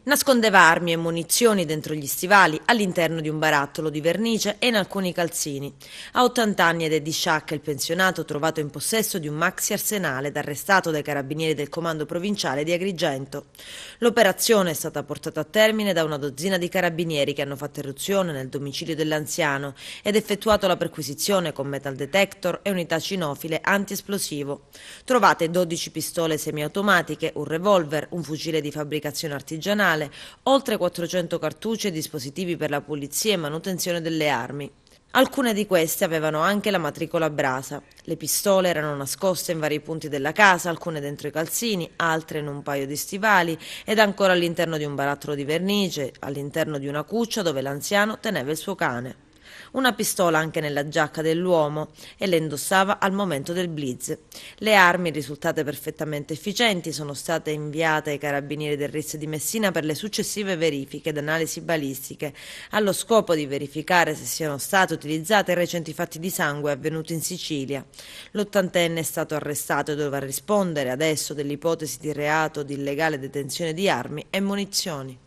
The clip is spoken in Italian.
Nascondeva armi e munizioni dentro gli stivali, all'interno di un barattolo di vernice e in alcuni calzini. Ha 80 anni ed è di Sciacca il pensionato trovato in possesso di un maxi arsenale ed arrestato dai carabinieri del comando provinciale di Agrigento. L'operazione è stata portata a termine da una dozzina di carabinieri che hanno fatto irruzione nel domicilio dell'anziano ed effettuato la perquisizione con metal detector e unità cinofile antiesplosivo. Trovate 12 pistole semiautomatiche, un revolver, un fucile di fabbricazione artigianale, oltre 400 cartucce e dispositivi per la pulizia e manutenzione delle armi. Alcune di queste avevano anche la matricola Brasa. Le pistole erano nascoste in vari punti della casa, alcune dentro i calzini, altre in un paio di stivali ed ancora all'interno di un barattolo di vernice, all'interno di una cuccia dove l'anziano teneva il suo cane. Una pistola anche nella giacca dell'uomo e le indossava al momento del blitz. Le armi, risultate perfettamente efficienti, sono state inviate ai carabinieri del RIS di Messina per le successive verifiche ed analisi balistiche, allo scopo di verificare se siano state utilizzate i recenti fatti di sangue avvenuti in Sicilia. L'80enne è stato arrestato e dovrà rispondere adesso dell'ipotesi di reato di illegale detenzione di armi e munizioni.